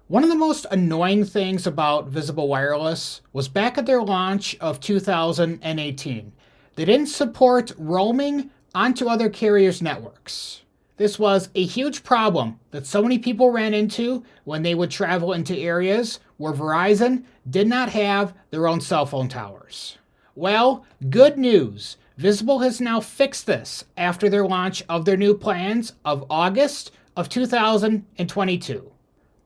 One of the most annoying things about Visible Wireless was back at their launch of 2018. They didn't support roaming onto other carriers' networks. This was a huge problem that so many people ran into when they would travel into areas where Verizon did not have their own cell phone towers. Well, good news. Visible has now fixed this after their launch of their new plans of August of 2022.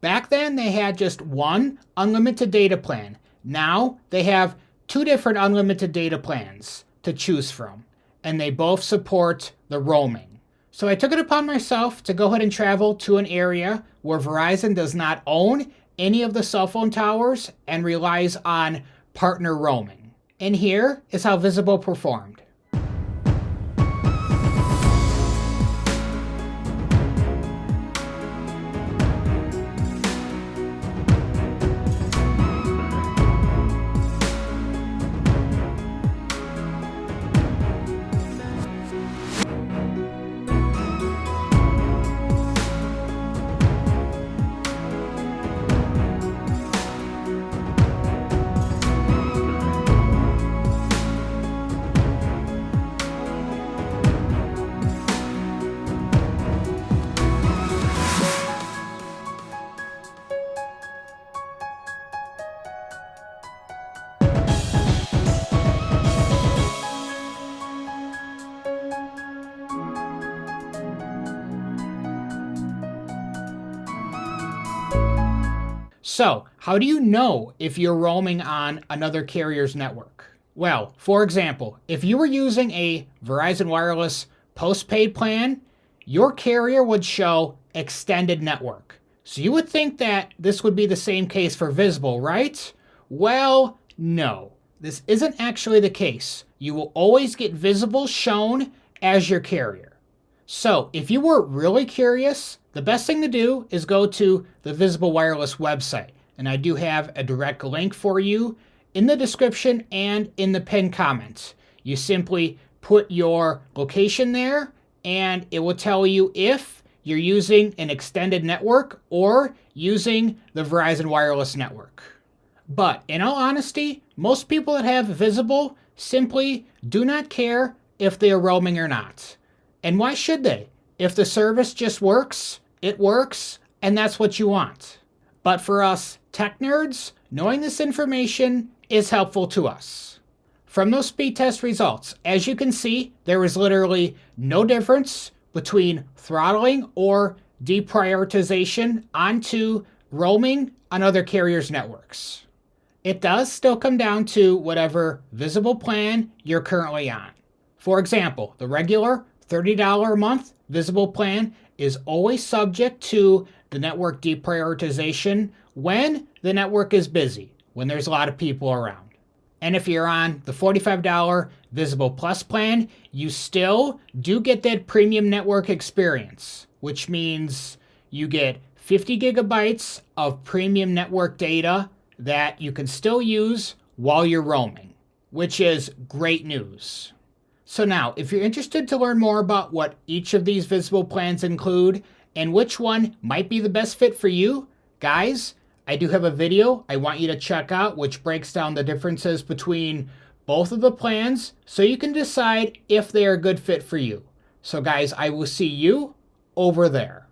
Back then, they had just one unlimited data plan. Now, they have two different unlimited data plans to choose from, and they both support the roaming. So I took it upon myself to go ahead and travel to an area where Verizon does not own any of the cell phone towers and relies on partner roaming. And here is how Visible performed. So, how do you know if you're roaming on another carrier's network? Well, for example, if you were using a Verizon Wireless postpaid plan, your carrier would show extended network. So you would think that this would be the same case for Visible, right? Well, no. This isn't actually the case. You will always get Visible shown as your carrier. So if you were really curious, the best thing to do is go to the Visible Wireless website. And I do have a direct link for you in the description and in the pinned comments. You simply put your location there and it will tell you if you're using an extended network or using the Verizon Wireless network. But in all honesty, most people that have Visible simply do not care if they are roaming or not. And why should they? If the service just works, it works, and that's what you want. But for us tech nerds, knowing this information is helpful to us. From those speed test results, as you can see, there is literally no difference between throttling or deprioritization onto roaming on other carriers' networks. It does still come down to whatever Visible plan you're currently on. For example, the regular $30 a month Visible plan is always subject to the network deprioritization when the network is busy, when there's a lot of people around. And if you're on the $45 Visible Plus plan, you still do get that premium network experience, which means you get 50 gigabytes of premium network data that you can still use while you're roaming, which is great news. So now, if you're interested to learn more about what each of these Visible plans include and which one might be the best fit for you, guys, I do have a video I want you to check out which breaks down the differences between both of the plans so you can decide if they are a good fit for you. So guys, I will see you over there.